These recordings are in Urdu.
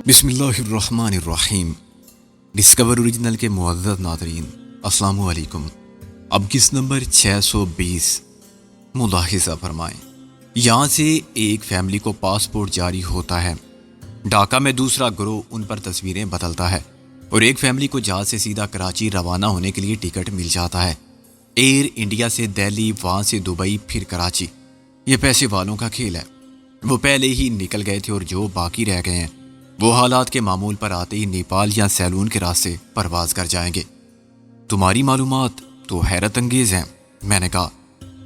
بسم اللہ الرحمن الرحیم۔ ڈسکور اوریجنل کے معزز ناظرین، السلام علیکم۔ اب کس نمبر 620 ملاحظہ فرمائیں۔ یہاں سے ایک فیملی کو پاسپورٹ جاری ہوتا ہے، ڈھاکہ میں دوسرا گروہ ان پر تصویریں بدلتا ہے اور ایک فیملی کو جہاز سے سیدھا کراچی روانہ ہونے کے لیے ٹکٹ مل جاتا ہے۔ ایئر انڈیا سے دہلی، وہاں سے دبئی، پھر کراچی۔ یہ پیسے والوں کا کھیل ہے۔ وہ پہلے ہی نکل گئے تھے اور جو باقی رہ گئے ہیں وہ حالات کے معمول پر آتے ہی نیپال یا سیلون کے راستے پرواز کر جائیں گے۔ تمہاری معلومات تو حیرت انگیز ہیں، میں نے کہا۔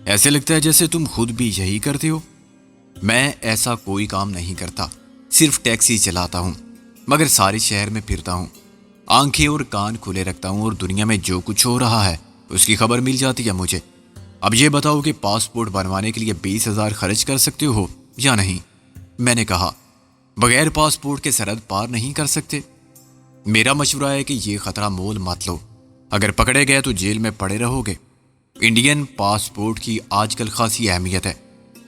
ایسے لگتا ہے جیسے تم خود بھی یہی کرتے ہو۔ میں ایسا کوئی کام نہیں کرتا، صرف ٹیکسی چلاتا ہوں، مگر سارے شہر میں پھرتا ہوں، آنکھیں اور کان کھلے رکھتا ہوں اور دنیا میں جو کچھ ہو رہا ہے اس کی خبر مل جاتی ہے مجھے۔ اب یہ بتاؤ کہ پاسپورٹ بنوانے کے لیے 20,000 خرچ کر سکتے ہو یا نہیں؟ میں نے کہا، بغیر پاسپورٹ کے سرحد پار نہیں کر سکتے۔ میرا مشورہ ہے کہ یہ خطرہ مول مت لو، اگر پکڑے گئے تو جیل میں پڑے رہو گے۔ انڈین پاسپورٹ کی آج کل خاصی اہمیت ہے،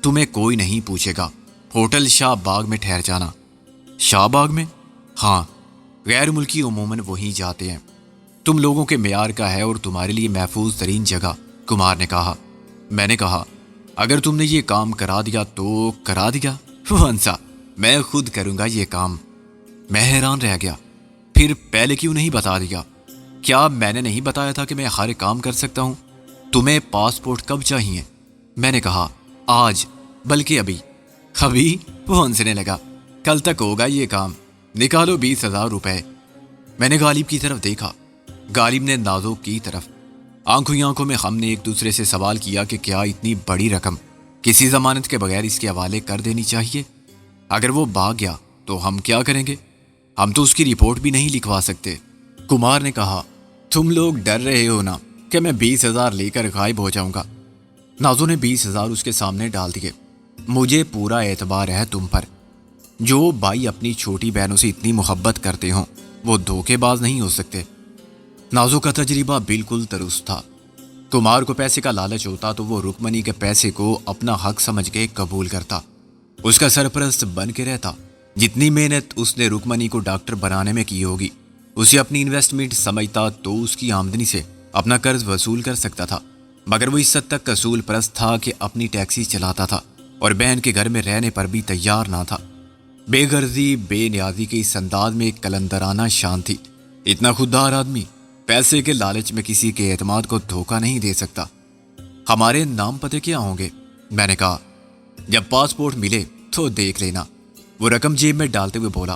تمہیں کوئی نہیں پوچھے گا۔ ہوٹل شاہ باغ میں ٹھہر جانا۔ شاہ باغ میں؟ ہاں، غیر ملکی عموماً وہیں جاتے ہیں۔ تم لوگوں کے معیار کا ہے اور تمہارے لیے محفوظ ترین جگہ، کمار نے کہا۔ میں نے کہا، اگر تم نے یہ کام کرا دیا تو کرا دیا، وہ ہنسا۔ میں خود کروں گا یہ کام۔ میں حیران رہ گیا، پھر پہلے کیوں نہیں بتا دیا؟ کیا میں نے نہیں بتایا تھا کہ میں ہر کام کر سکتا ہوں؟ تمہیں پاسپورٹ کب چاہیے؟ میں نے کہا، آج، بلکہ ابھی۔ ابھی؟ وہ ہنسنے لگا۔ کل تک ہوگا یہ کام، نکالو 20,000 روپے۔ میں نے غالب کی طرف دیکھا، غالب نے نازو کی طرف۔ آنکھوں ہی آنکھوں میں ہم نے ایک دوسرے سے سوال کیا کہ کیا اتنی بڑی رقم کسی ضمانت کے بغیر اس کے حوالے کر دینی چاہیے؟ اگر وہ بھاگ گیا تو ہم کیا کریں گے؟ ہم تو اس کی رپورٹ بھی نہیں لکھوا سکتے۔ کمار نے کہا، تم لوگ ڈر رہے ہو نا کہ میں 20,000 لے کر غائب ہو جاؤں گا؟ نازو نے 20,000 اس کے سامنے ڈال دیے۔ مجھے پورا اعتبار ہے تم پر۔ جو بھائی اپنی چھوٹی بہنوں سے اتنی محبت کرتے ہوں وہ دھوکے باز نہیں ہو سکتے۔ نازو کا تجربہ بالکل درست تھا۔ کمار کو پیسے کا لالچ ہوتا تو وہ رکمنی کے پیسے کو اپنا حق سمجھ کے قبول کرتا، اس کا سرپرست بن کے رہتا۔ جتنی محنت اس نے رکمنی کو ڈاکٹر بنانے میں کی ہوگی اسے اپنی انویسٹمنٹ سمجھتا تو اس کی آمدنی سے اپنا قرض وصول کر سکتا تھا، مگر وہ اس حد تک اصول پرست تھا کہ اپنی ٹیکسی چلاتا تھا اور بہن کے گھر میں رہنے پر بھی تیار نہ تھا۔ بے غرضی، بے نیازی کے اس انداز میں ایک کلندرانہ شان تھی۔ اتنا خوددار آدمی پیسے کے لالچ میں کسی کے اعتماد کو دھوکہ نہیں دے سکتا۔ ہمارے نام پتے کیا ہوں گے؟ میں نے کہا۔ جب پاسپورٹ ملے تو دیکھ لینا، وہ رقم جیب میں ڈالتے ہوئے بولا۔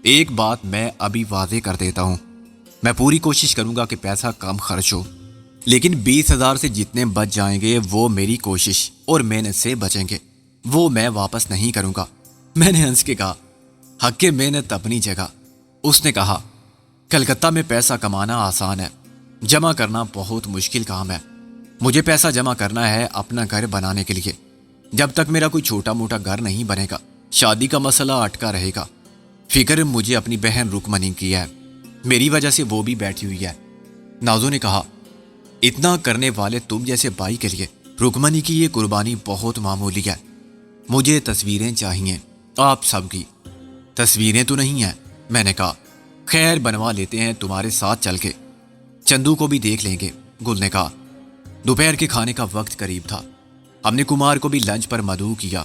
ایک بات میں ابھی واضح کر دیتا ہوں، میں پوری کوشش کروں گا کہ پیسہ کم خرچ ہو، لیکن 20,000 سے جتنے بچ جائیں گے وہ میری کوشش اور محنت سے بچیں گے، وہ میں واپس نہیں کروں گا۔ میں نے ہنس کے کہا، حق کے محنت اپنی جگہ۔ اس نے کہا، کلکتہ میں پیسہ کمانا آسان ہے، جمع کرنا بہت مشکل کام ہے۔ مجھے پیسہ جمع کرنا ہے اپنا گھر بنانے کے لیے۔ جب تک میرا کوئی چھوٹا موٹا گھر نہیں بنے گا شادی کا مسئلہ اٹکا رہے گا۔ فکر مجھے اپنی بہن رکمنی کی ہے، میری وجہ سے وہ بھی بیٹھی ہوئی ہے۔ نازو نے کہا، اتنا کرنے والے تم جیسے بھائی کے لیے رکمنی کی یہ قربانی بہت معمولی ہے۔ مجھے تصویریں چاہیے، آپ سب کی۔ تصویریں تو نہیں ہیں، میں نے کہا۔ خیر، بنوا لیتے ہیں تمہارے ساتھ چل کے، چندو کو بھی دیکھ لیں گے، گل نے کہا۔ دوپہر کے کھانے کا وقت قریب تھا، ہم نے کمار کو بھی لنچ پر مدعو کیا۔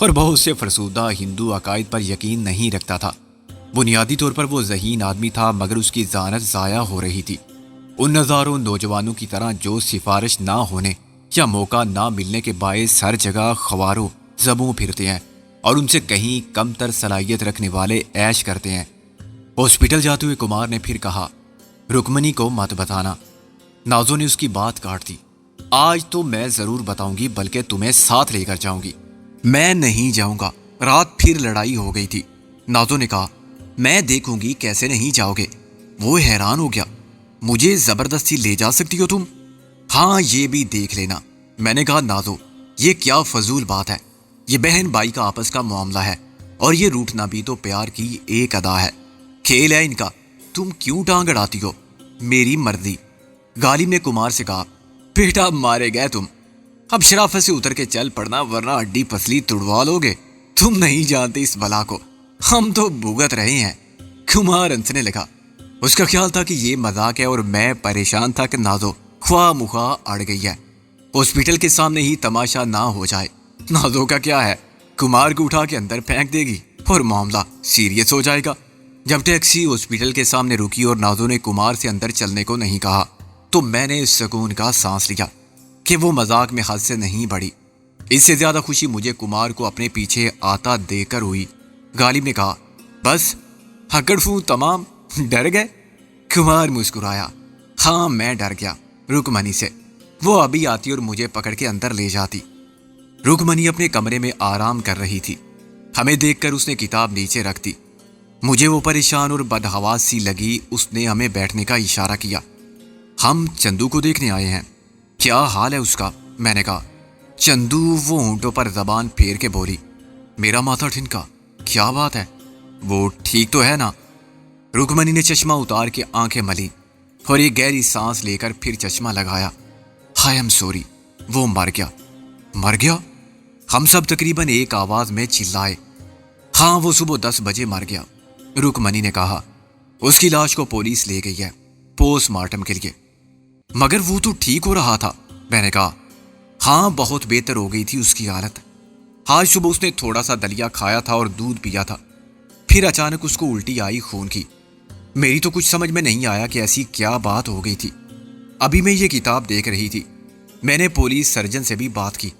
اور بہت سے فرسودہ ہندو عقائد پر یقین نہیں رکھتا تھا۔ بنیادی طور پر وہ ذہین آدمی تھا، مگر اس کی ذہانت ضائع ہو رہی تھی۔ ان ہزاروں نوجوانوں کی طرح جو سفارش نہ ہونے یا موقع نہ ملنے کے باعث ہر جگہ خواروں زبوں پھرتے ہیں اور ان سے کہیں کم تر صلاحیت رکھنے والے عیش کرتے ہیں۔ ہاسپٹل جاتے ہوئے کمار نے پھر کہا، رکمنی کو مت بتانا۔ نازو نے اس کی بات کاٹ دی۔ آج تو میں ضرور بتاؤں گی، بلکہ تمہیں ساتھ لے کر جاؤں گی۔ میں نہیں جاؤں گا، رات پھر لڑائی ہو گئی تھی۔ نازو نے کہا، میں دیکھوں گی کیسے نہیں جاؤ گے۔ وہ حیران ہو گیا، مجھے زبردستی لے جا سکتی ہو تم؟ ہاں، یہ بھی دیکھ لینا۔ میں نے کہا، نازو یہ کیا فضول بات ہے، یہ بہن بھائی کا آپس کا معاملہ ہے اور یہ روٹنا بھی تو پیار کی ایک ادا ہے، کھیل ہے ان کا، تم کیوں ٹانگ اڑاتی ہو؟ میری مرضی۔ غالب نے کمار سے کہا، بیٹا مارے گئے تم، اب شرافت سے اتر کے چل پڑنا ورنہ ہڈی پسلی توڑوا لو گے۔ تم نہیں جانتے اس بلا کو، ہم تو بھگت رہے ہیں۔ کمار ہنسنے لگا۔ اس کا خیال تھا کہ یہ مذاق ہے اور میں پریشان تھا کہ نازو خواہ مخواہ اڑ گئی ہے، ہاسپٹل کے سامنے ہی تماشا نہ ہو جائے۔ نازو کا کیا ہے، کمار کو اٹھا کے اندر پھینک دے گی اور معاملہ سیریس ہو جائے گا۔ جب ٹیکسی ہاسپٹل کے سامنے رکی اور نازو نے کمار سے اندر چلنے کو نہیں کہا تو میں نے سکون کا سانس لیا کہ وہ مذاق میں حد سے نہیں بڑھی۔ اس سے زیادہ خوشی مجھے کمار کو اپنے پیچھے آتا دیکھ کر ہوئی۔ غالب نے کہا، بس ہکڑ فوں تمام، ڈر گئے؟ کمار مسکرایا، ہاں میں ڈر گیا رکمنی سے، وہ ابھی آتی اور مجھے پکڑ کے اندر لے جاتی۔ رکمنی اپنے کمرے میں آرام کر رہی تھی، ہمیں دیکھ کر اس نے کتاب نیچے رکھ دی۔ مجھے وہ پریشان اور بدحواس سی لگی۔ اس نے ہمیں بیٹھنے کا اشارہ کیا۔ ہم چندو کو دیکھنے آئے ہیں، کیا حال ہے اس کا؟ میں نے کہا۔ چندو وہ ہونٹوں پر زبان پھیر کے بولی۔ میرا ماتھا ٹھنکا، کیا بات ہے، وہ ٹھیک تو ہے نا؟ رکمنی نے چشمہ اتار کے آنکھیں ملی اور ایک گہری سانس لے کر پھر چشمہ لگایا۔ ہائے ایم سوری، وہ مر گیا۔ مر گیا؟ ہم سب تقریباً ایک آواز میں چلائے۔ ہاں، وہ صبح 10 بجے مر گیا، رکمنی نے کہا۔ اس کی لاش کو پولیس لے گئی ہے پوسٹ مارٹم کے لیے۔ مگر وہ تو ٹھیک ہو رہا تھا، میں نے کہا۔ ہاں، بہت بہتر ہو گئی تھی اس کی حالت۔ آج صبح اس نے تھوڑا سا دلیا کھایا تھا اور دودھ پیا تھا، پھر اچانک اس کو الٹی آئی خون کی۔ میری تو کچھ سمجھ میں نہیں آیا کہ ایسی کیا بات ہو گئی تھی۔ ابھی میں یہ کتاب دیکھ رہی تھی، میں نے پولیس سرجن سے بھی بات کی،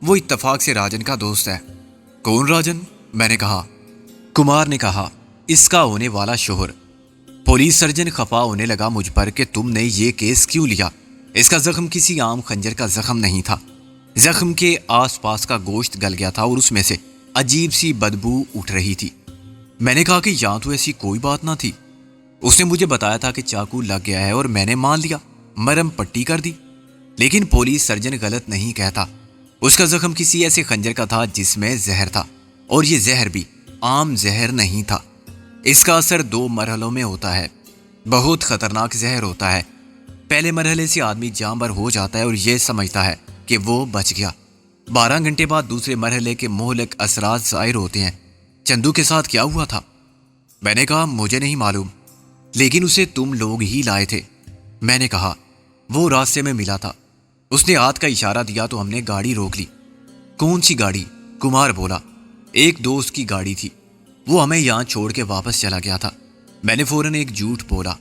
وہ اتفاق سے راجن کا دوست ہے۔ کون راجن؟ میں نے کہا۔ کمار نے کہا، اس کا ہونے والا شوہر۔ پولیس سرجن خفا ہونے لگا مجھ پر کہ تم نے یہ کیس کیوں لیا؟ اس کا زخم کسی عام خنجر کا زخم نہیں تھا، زخم کے آس پاس کا گوشت گل گیا تھا اور اس میں سے عجیب سی بدبو اٹھ رہی تھی۔ میں نے کہا کہ یہاں تو ایسی کوئی بات نہ تھی۔ اس نے مجھے بتایا تھا کہ چاقو لگ گیا ہے اور میں نے مان لیا، مرم پٹی کر دی۔ لیکن پولیس سرجن غلط نہیں کہتا، اس کا زخم کسی ایسے خنجر کا تھا جس میں زہر تھا، اور یہ زہر بھی عام زہر نہیں تھا۔ اس کا اثر 2 مرحلوں میں ہوتا ہے، بہت خطرناک زہر ہوتا ہے۔ پہلے مرحلے سے آدمی جاں بر ہو جاتا ہے اور یہ سمجھتا ہے کہ وہ بچ گیا۔ 12 گھنٹے بعد دوسرے مرحلے کے مہلک اثرات ظاہر ہوتے ہیں۔ چندو کے ساتھ کیا ہوا تھا؟ میں نے کہا، مجھے نہیں معلوم، لیکن اسے تم لوگ ہی لائے تھے۔ میں نے کہا، وہ راستے میں ملا تھا، اس نے ہاتھ کا اشارہ دیا تو ہم نے گاڑی روک لی۔ کون سی گاڑی؟ کمار بولا۔ ایک دوست کی گاڑی تھی، وہ ہمیں یہاں چھوڑ کے واپس چلا گیا تھا۔ میں نے فوراً ایک جھوٹ بولا۔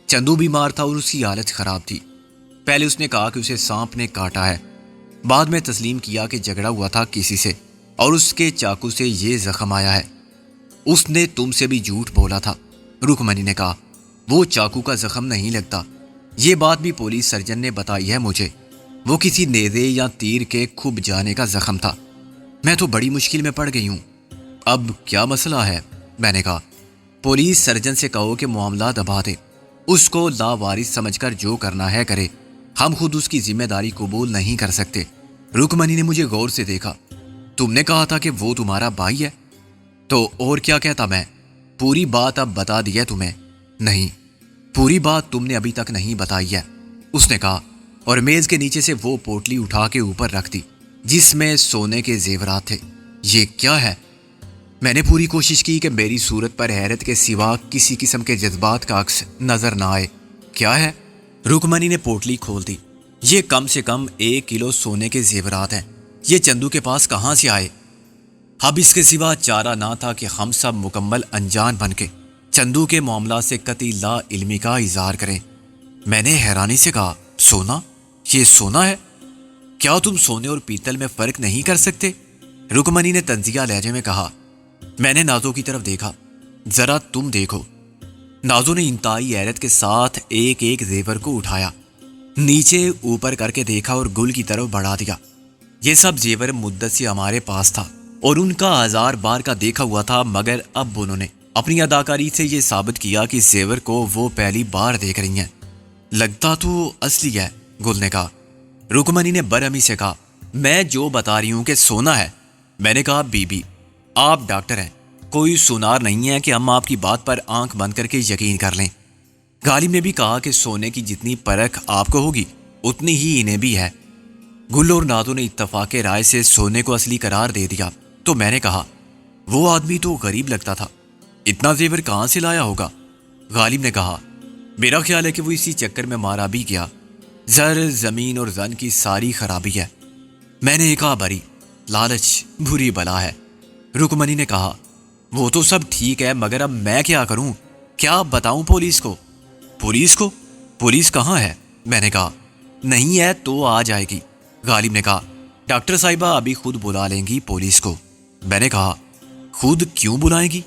چندو بیمار تھا اور اس کی حالت خراب تھی۔ پہلے اس نے کہا کہ اسے سانپ نے کاٹا ہے، بعد میں تسلیم کیا کہ جھگڑا ہوا تھا کسی سے اور اس کے چاقو سے یہ زخم آیا ہے۔ اس نے تم سے بھی جھوٹ بولا تھا، رکمنی نے کہا۔ وہ چاقو کا زخم نہیں لگتا، یہ بات بھی پولیس سرجن نے بتائی ہے مجھے، وہ کسی نیزے یا تیر کے کھب جانے کا زخم تھا۔ میں تو بڑی مشکل میں پڑ گئی ہوں، اب کیا مسئلہ ہے؟ میں نے کہا، پولیس سرجن سے کہو کہ معاملہ دبا دے، اس کو لاوارث سمجھ کر جو کرنا ہے کرے، ہم خود اس کی ذمہ داری قبول نہیں کر سکتے۔ رکمنی نے مجھے غور سے دیکھا۔ تم نے کہا تھا کہ وہ تمہارا بھائی ہے، تو اور کیا کہتا میں؟ پوری بات اب بتا دی ہے تمہیں؟ نہیں، پوری بات تم نے ابھی تک نہیں بتائی ہے، اس نے کہا، اور میز کے نیچے سے وہ پوٹلی اٹھا کے اوپر رکھ دی جس میں سونے کے زیورات تھے۔ یہ کیا ہے؟ میں نے پوری کوشش کی کہ میری صورت پر حیرت کے سوا کسی قسم کے جذبات کا عکس نظر نہ آئے۔ کیا ہے؟ رکمنی نے پوٹلی کھول دی۔ یہ کم سے کم 1 کلو سونے کے زیورات ہیں، یہ چندو کے پاس کہاں سے آئے؟ اب اس کے سوا چارہ نہ تھا کہ ہم سب مکمل انجان بن کے چندو کے معاملات سے قطعی لا علمی کا اظہار کریں۔ میں نے حیرانی سے کہا، سونا؟ یہ سونا ہے؟ کیا تم سونے اور پیتل میں فرق نہیں کر سکتے؟ رکمنی نے طنزیہ لہجے میں کہا۔ میں نے نازو کی طرف دیکھا۔ ذرا تم دیکھو۔ نازو نے انتہائی حیرت کے ساتھ ایک ایک زیور کو اٹھایا، نیچے اوپر کر کے دیکھا اور گل کی طرف بڑھا دیا۔ یہ سب زیور مدت سے ہمارے پاس تھا اور ان کا 1000 بار کا دیکھا ہوا تھا، مگر اب انہوں نے اپنی اداکاری سے یہ ثابت کیا کہ زیور کو وہ پہلی بار دیکھ رہی ہیں۔ لگتا تو اصلی ہے، گل نے کہا۔ رکمنی نے برہمی سے کہا، میں جو بتا رہی ہوں کہ سونا ہے۔ میں نے کہا، بی بی آپ ڈاکٹر ہیں، کوئی سونار نہیں ہے کہ ہم آپ کی بات پر آنکھ بند کر کے یقین کر لیں۔ غالب نے بھی کہا کہ سونے کی جتنی پرکھ آپ کو ہوگی اتنی ہی انہیں بھی ہے۔ گل اور نازو نے اتفاق رائے سے سونے کو اصلی قرار دے دیا، تو میں نے کہا، وہ آدمی تو غریب لگتا تھا، اتنا زیور کہاں سے لایا ہوگا؟ غالب نے کہا، میرا خیال ہے کہ وہ اسی چکر میں مارا بھی گیا، زر زمین اور زن کی ساری خرابی ہے۔ میں نے کہا، بری لالچ بری بلا ہے۔ رکمنی نے کہا، وہ تو سب ٹھیک ہے، مگر اب میں کیا کروں؟ کیا بتاؤں پولیس کو؟ پولیس کو؟ پولیس کہاں ہے؟ میں نے کہا، نہیں ہے تو آ جائے گی۔ غالب نے کہا، ڈاکٹر صاحبہ ابھی خود بلا لیں گی پولیس کو۔ میں نے کہا، خود کیوں بلائیں گی؟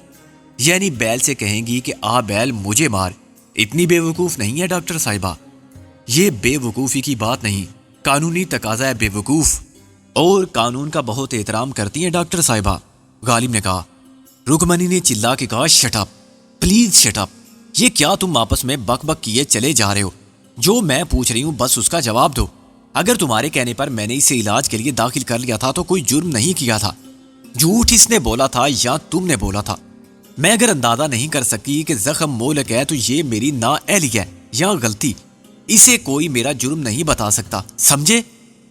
یعنی بیل سے کہیں گی کہ آ بیل مجھے مار؟ اتنی بے وقوف نہیں ہے ڈاکٹر صاحبہ۔ یہ بے وقوفی کی بات نہیں، قانونی تقاضا ہے بے وقوف، اور قانون کا بہت احترام کرتی ہیں ڈاکٹر صاحبہ۔ غالب نے کہا۔ رکمنی نے چلا کے کہا، shut up please shut up, یہ کیا تم آپس میں بک بک کیے چلے جا رہے ہو؟ جو میں پوچھ رہی ہوں بس اس کا جواب دو۔ اگر تمہارے کہنے پر میں نے اسے علاج کے لیے داخل کر لیا تھا تو کوئی جرم نہیں کیا تھا، جھوٹ اس نے بولا تھا یا تم نے بولا تھا؟ میں اگر اندازہ نہیں کر سکتی کہ زخم مولک ہے تو یہ میری نااہلی ہے یا غلطی، اسے کوئی میرا جرم نہیں بتا سکتا، سمجھے؟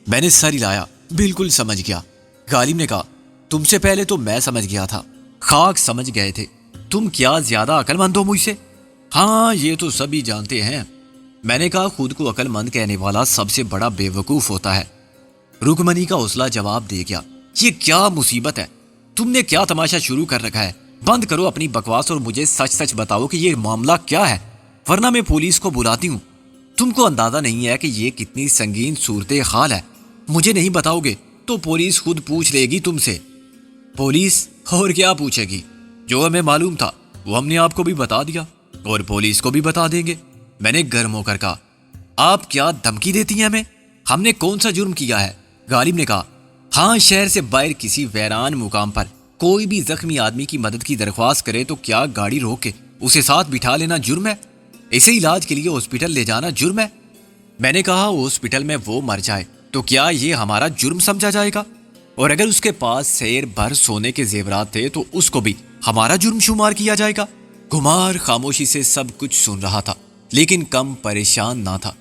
میں نے سر ہلایا، بالکل سمجھ گیا۔ غالب نے کہا، تم سے پہلے تو میں سمجھ گیا تھا، خاک سمجھ گئے تھے، تم کیا زیادہ عقل مند ہو مجھ سے؟ ہاں یہ تو سبھی جانتے ہیں۔ میں نے کہا، خود کو عقل مند کہنے والا سب سے بڑا بے وقوف ہوتا ہے۔ رکمنی کا حوصلہ جواب دے گیا، یہ کیا مصیبت ہے؟ تم نے کیا تماشا شروع کر رکھا ہے؟ بند کرو اپنی بکواس اور مجھے سچ سچ بتاؤ کہ یہ معاملہ کیا ہے، ورنہ میں پولیس کو بلاتی ہوں۔ تم کو اندازہ نہیں ہے کہ یہ کتنی سنگین صورتحال ہے، مجھے نہیں بتاؤ گے تو پولیس خود پوچھ لے گی تم سے۔ پولیس اور کیا پوچھے گی؟ جو ہمیں معلوم تھا وہ ہم نے آپ کو بھی بتا دیا اور پولیس کو بھی بتا دیں گے۔ میں نے گرم ہو کر کہا، آپ کیا دھمکی دیتی ہیں ہمیں؟ ہم نے کون سا جرم کیا ہے؟ غالب نے کہا، ہاں شہر سے باہر کسی ویران مقام پر کوئی بھی زخمی آدمی کی مدد کی درخواست کرے تو کیا گاڑی روک کے اسے ساتھ بٹھا لینا جرم ہے؟ اسے علاج کے لیے ہاسپٹل لے جانا جرم ہے؟ میں نے کہا، ہاسپٹل میں وہ مر جائے تو کیا یہ ہمارا جرم سمجھا جائے گا؟ اور اگر اس کے پاس سیر بھر سونے کے زیورات تھے تو اس کو بھی ہمارا جرم شمار کیا جائے گا؟ گمار خاموشی سے سب کچھ سن رہا تھا لیکن کم پریشان نہ تھا۔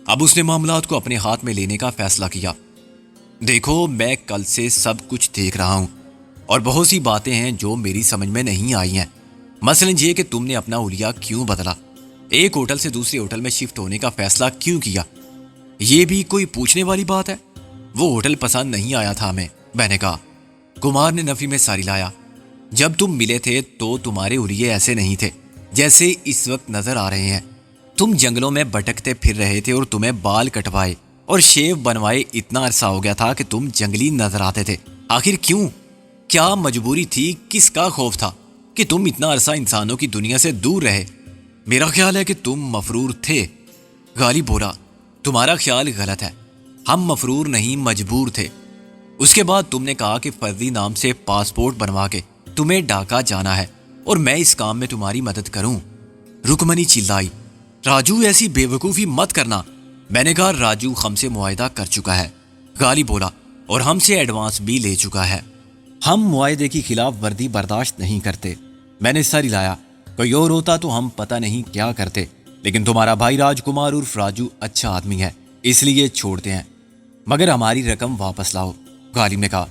اب اس نے معاملات کو اپنے ہاتھ میں لینے کا فیصلہ کیا۔ دیکھو، میں کل سے سب کچھ دیکھ رہا ہوں اور بہت سی باتیں ہیں جو میری سمجھ میں نہیں آئی ہیں، مثلا یہ کہ تم نے اپنا حلیہ کیوں بدلا، ایک ہوٹل سے دوسرے ہوٹل میں شفٹ ہونے کا فیصلہ کیوں کیا؟ یہ بھی کوئی پوچھنے والی بات ہے؟ وہ ہوٹل پسند نہیں آیا تھا ہمیں، میں نے کہا۔ کمار نے نفی میں ساری لایا، جب تم ملے تھے تو تمہارے حلیے ایسے نہیں تھے جیسے اس وقت نظر آ رہے ہیں۔ تم جنگلوں میں بھٹکتے پھر رہے تھے اور تمہیں بال کٹوائے اور شیو بنوائے اتنا عرصہ ہو گیا تھا کہ تم جنگلی نظر آتے تھے۔ آخر کیوں؟ کیا مجبوری تھی؟ کس کا خوف تھا کہ تم اتنا عرصہ انسانوں کی دنیا سے دور رہے؟ میرا خیال ہے کہ تم مفرور تھے۔ غالب بولا، تمہارا خیال غلط ہے، ہم مفرور نہیں مجبور تھے۔ اس کے بعد تم نے کہا کہ فرضی نام سے پاسپورٹ بنوا کے تمہیں ڈھاکہ جانا ہے اور میں اس کام میں تمہاری مدد کروں۔ رکمنی چلائی، راجو ایسی بے وقوفی مت کرنا۔ میں نے کہا، راجو ہم سے معاہدہ کر چکا ہے۔ غالب بولا، اور ہم سے ایڈوانس بھی لے چکا ہے، ہم معاہدے کی خلاف ورزی برداشت نہیں کرتے۔ میں نے سر ہلایا، کوئی اور ہوتا تو ہم پتہ نہیں کیا کرتے، لیکن تمہارا بھائی راج کمار عرف راجو اچھا آدمی ہے اس لیے چھوڑتے ہیں، مگر ہماری رقم واپس لاؤ۔ غالب نے کہا،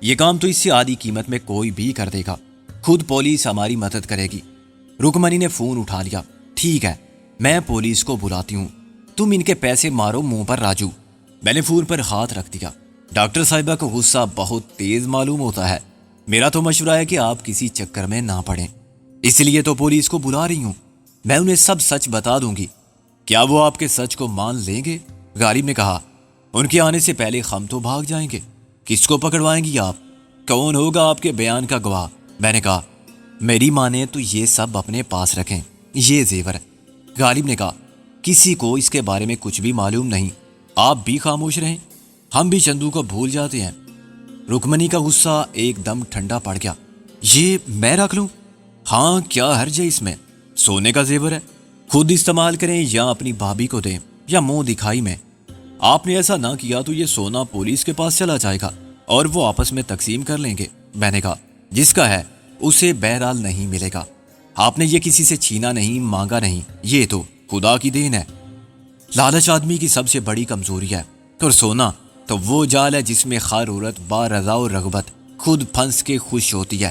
یہ کام تو اس سے آدھی قیمت میں کوئی بھی کر دے گا، خود پولیس ہماری مدد کرے گی۔ رکمنی نے فون اٹھا لیا، ٹھیک ہے میں پولیس کو بلاتی ہوں، تم ان کے پیسے مارو منہ پر راجو۔ میں نے فون پر ہاتھ رکھ دیا۔ ڈاکٹر صاحبہ کا غصہ بہت تیز معلوم ہوتا ہے، میرا تو مشورہ ہے کہ آپ کسی چکر میں نہ پڑیں، اس لیے تو پولیس کو بلا رہی ہوں، میں انہیں سب سچ بتا دوں گی۔ کیا وہ آپ کے سچ کو مان لیں گے؟ غالب نے کہا، ان کے آنے سے پہلے ہم تو بھاگ جائیں گے، کس کو پکڑوائیں گی آپ؟ کون ہوگا آپ کے بیان کا گواہ؟ میں نے کہا، میری مانے تو یہ سب اپنے پاس رکھیں، یہ زیور۔ غالب نے کہا، کسی کو اس کے بارے میں کچھ بھی معلوم نہیں، آپ بھی خاموش رہیں، ہم بھی چندو کو بھول جاتے ہیں۔ رکمنی کا غصہ ایک دم ٹھنڈا پڑ گیا، یہ میں رکھ لوں؟ ہاں کیا حرج ہے اس میں، سونے کا زیور ہے، خود استعمال کریں یا اپنی بھابھی کو دیں یا منہ دکھائی میں۔ آپ نے ایسا نہ کیا تو یہ سونا پولیس کے پاس چلا جائے گا اور وہ آپس میں تقسیم کر لیں گے۔ میں نے کہا، جس کا ہے اسے بہرحال نہیں ملے گا، آپ نے یہ کسی سے چھینا نہیں، مانگا نہیں، یہ تو خدا کی دین ہے۔ لالچ آدمی کی سب سے بڑی کمزوری ہے، اور سونا تو وہ جال ہے جس میں خار عورت با رضا و رغبت خود پھنس کے خوش ہوتی ہے۔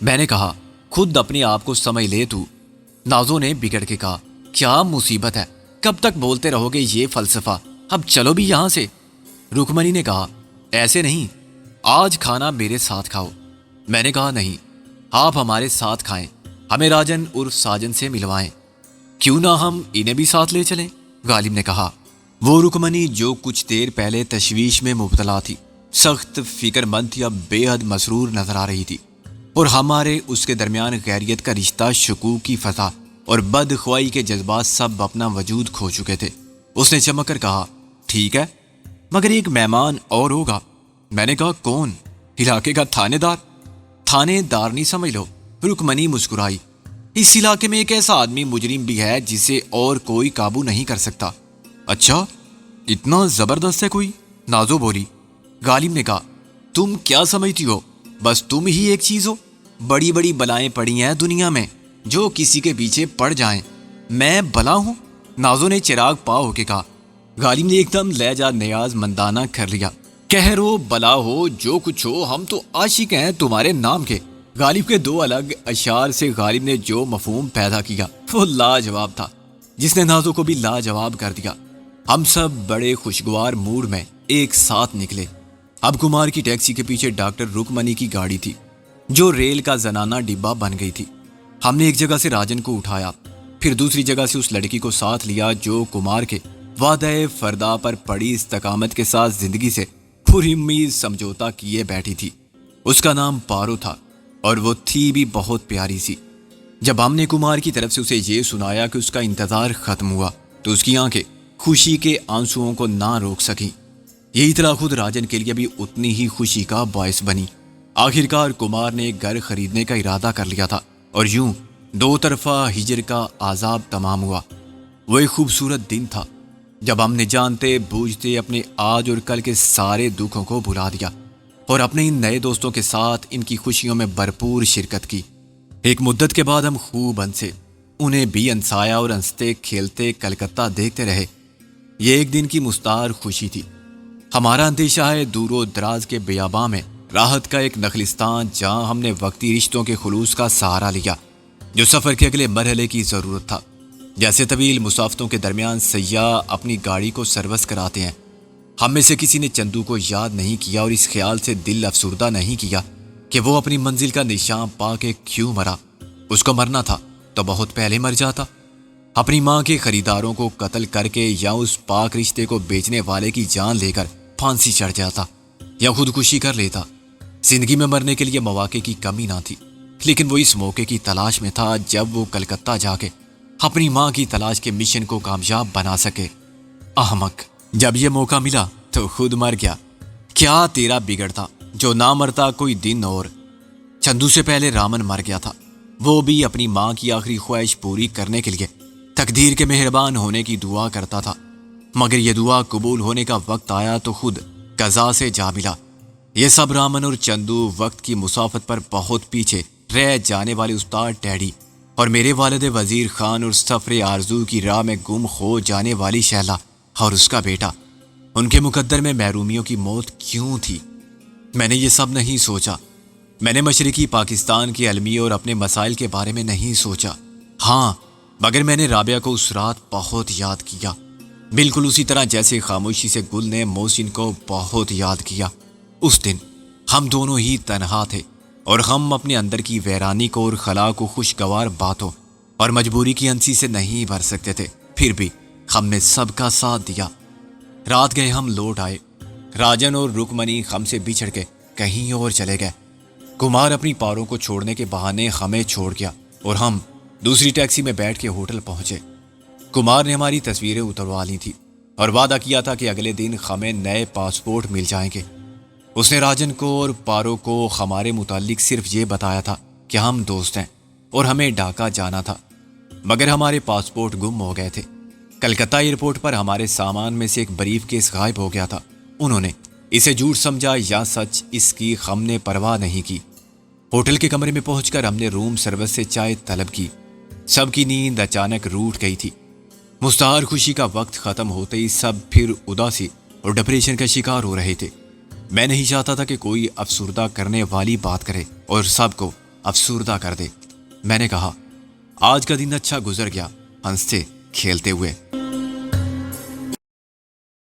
میں نے کہا خود اپنے آپ کو سمجھ لے تو۔ نازو نے بگڑ کے کہا کیا مصیبت ہے، کب تک بولتے رہو گے یہ فلسفہ، اب چلو بھی یہاں سے۔ رکمنی نے کہا ایسے نہیں، آج کھانا میرے ساتھ کھاؤ۔ میں نے کہا نہیں، آپ ہمارے ساتھ کھائیں، ہمیں راجن عرف ساجن سے ملوائیں، کیوں نہ ہم انہیں بھی ساتھ لے چلیں؟ غالب نے کہا۔ وہ رکمنی جو کچھ دیر پہلے تشویش میں مبتلا تھی، سخت فکر مند یا بے حد مسرور نظر آ رہی تھی، اور ہمارے اس کے درمیان غیریت کا رشتہ، شکوک کی فضا اور بدخوائی کے جذبات سب اپنا وجود کھو چکے تھے۔ اس نے چمک کر کہا ٹھیک ہے، مگر ایک مہمان اور ہوگا۔ میں نے کہا کون؟ علاقے کا تھانے دار؟ تھانے دار نہیں سمجھ لو۔ رکمنی مسکرائی۔ اس علاقے میں ایک ایسا آدمی مجرم بھی ہے جسے اور کوئی قابو نہیں کر سکتا۔ اچھا، اتنا زبردست ہے کوئی؟ نازو بولی۔ غالب نے کہا تم کیا سمجھتی ہو، بس تم ہی ایک چیز ہو، بڑی بڑی بلائیں پڑی ہیں دنیا میں جو کسی کے پیچھے پڑ جائیں، میں بلا ہوں؟ نازو نے چراغ پا ہو کے کہا۔ غالب نے ایک دم لہجہ نیاز مندانہ کر لیا۔ کہہ رو بلا ہو جو کچھ ہو، ہم تو عاشق ہیں تمہارے نام کے۔ غالب کے دو الگ اشعار سے غالب نے جو مفہوم پیدا کیا وہ لاجواب تھا، جس نے نازو کو بھی لاجواب کر دیا۔ ہم سب بڑے خوشگوار موڈ میں ایک ساتھ نکلے۔ اب کمار کی ٹیکسی کے پیچھے ڈاکٹر رکمنی کی گاڑی تھی جو ریل کا زنانہ ڈبہ بن گئی تھی۔ ہم نے ایک جگہ سے راجن کو اٹھایا، پھر دوسری جگہ سے اس لڑکی کو ساتھ لیا جو کمار کے وعدہ فردا پر پڑی استقامت کے ساتھ زندگی سے پوری امید سمجھوتا کیے بیٹھی تھی۔ اس کا نام پارو تھا اور وہ تھی بھی بہت پیاری سی۔ جب ہم نے کمار کی طرف سے اسے یہ سنایا کہ اس کا انتظار ختم ہوا تو اس کی آنکھیں خوشی کے آنسوؤں کو نہ روک سکیں۔ یہ اطلاع خود راجن کے لیے بھی اتنی ہی خوشی کا باعث بنی۔ آخرکار کمار نے ایک گھر خریدنے کا ارادہ کر لیا تھا اور یوں دو طرفہ ہجر کا عذاب تمام ہوا۔ وہ ایک خوبصورت دن تھا جب ہم نے جانتے بوجھتے اپنے آج اور کل کے سارے دکھوں کو بھلا دیا اور اپنے ان نئے دوستوں کے ساتھ ان کی خوشیوں میں بھرپور شرکت کی۔ ایک مدت کے بعد ہم خوب ہنسے، انہیں بھی ہنسایا اور ہنستے کھیلتے کلکتہ دیکھتے رہے۔ یہ ایک دن کی مستعار خوشی تھی۔ ہمارا اندیشہ ہے دور و دراز کے بیاباں میں راحت کا ایک نخلستان، جہاں ہم نے وقتی رشتوں کے خلوص کا سہارا لیا جو سفر کے اگلے مرحلے کی ضرورت تھا۔ جیسے طویل مسافتوں کے درمیان سیاح اپنی گاڑی کو سروس کراتے ہیں، ہم میں سے کسی نے چندو کو یاد نہیں کیا اور اس خیال سے دل افسردہ نہیں کیا کہ وہ اپنی منزل کا نشان پا کے کیوں مرا۔ اس کو مرنا تھا تو بہت پہلے مر جاتا، اپنی ماں کے خریداروں کو قتل کر کے یا اس پاک رشتے کو بیچنے والے کی جان لے کر پھانسی چڑھ جاتا یا خودکشی کر لیتا۔ زندگی میں مرنے کے لیے مواقع کی کمی نہ تھی، لیکن وہ اس موقع کی تلاش میں تھا جب وہ کلکتہ جا کے اپنی ماں کی تلاش کے مشن کو کامیاب بنا سکے۔ احمق، جب یہ موقع ملا تو خود مر گیا۔ کیا تیرا بگڑتا جو نہ مرتا کوئی دن اور۔ چندو سے پہلے رامن مر گیا تھا، وہ بھی اپنی ماں کی آخری خواہش پوری کرنے کے لیے تقدیر کے مہربان ہونے کی دعا کرتا تھا، مگر یہ دعا قبول ہونے کا وقت آیا تو خود قضا سے جا ملا۔ یہ سب رامن اور چندو، وقت کی مسافت پر بہت پیچھے رہ جانے والے استاد ٹیڈی اور میرے والد وزیر خان اور سفر آرزو کی راہ میں گم ہو جانے والی شیلا اور اس کا بیٹا، ان کے مقدر میں محرومیوں کی موت کیوں تھی؟ میں نے یہ سب نہیں سوچا۔ میں نے مشرقی پاکستان کی علمی اور اپنے مسائل کے بارے میں نہیں سوچا۔ ہاں، مگر میں نے رابعہ کو اس رات بہت یاد کیا، بالکل اسی طرح جیسے خاموشی سے گل نے محسن کو بہت یاد کیا۔ اس دن ہم دونوں ہی تنہا تھے اور ہم اپنے اندر کی ویرانی کو اور خلا کو خوشگوار باتوں اور مجبوری کی ہنسی سے نہیں بھر سکتے تھے، پھر بھی ہم نے سب کا ساتھ دیا۔ رات گئے ہم لوٹ آئے۔ راجن اور رکمنی ہم سے بچھڑ کے کہیں اور چلے گئے۔ کمار اپنی پاروں کو چھوڑنے کے بہانے ہمیں چھوڑ گیا اور ہم دوسری ٹیکسی میں بیٹھ کے ہوٹل پہنچے۔ کمار نے ہماری تصویریں اتروا لی تھی اور وعدہ کیا تھا کہ اگلے دن ہمیں نئے پاسپورٹ مل جائیں گے۔ اس نے راجن کو اور پارو کو ہمارے متعلق صرف یہ بتایا تھا کہ ہم دوست ہیں اور ہمیں ڈھاکہ جانا تھا، مگر ہمارے پاسپورٹ گم ہو گئے تھے۔ کلکتہ ایئرپورٹ پر ہمارے سامان میں سے ایک بریف کیس غائب ہو گیا تھا۔ انہوں نے اسے جھوٹ سمجھا یا سچ، اس کی ہم نے پرواہ نہیں کی۔ ہوٹل کے کمرے میں پہنچ کر ہم نے روم سروس سے چائے طلب کی۔ سب کی نیند اچانک روٹ گئی تھی۔ مستعار خوشی کا وقت ختم ہوتے ہی سب پھر اداسی اور ڈپریشن کا شکار ہو رہے تھے۔ میں نہیں چاہتا تھا کہ کوئی افسردہ کرنے والی بات کرے اور سب کو افسردہ کر دے۔ میں نے کہا آج کا دن اچھا گزر گیا ہنستے کھیلتے ہوئے۔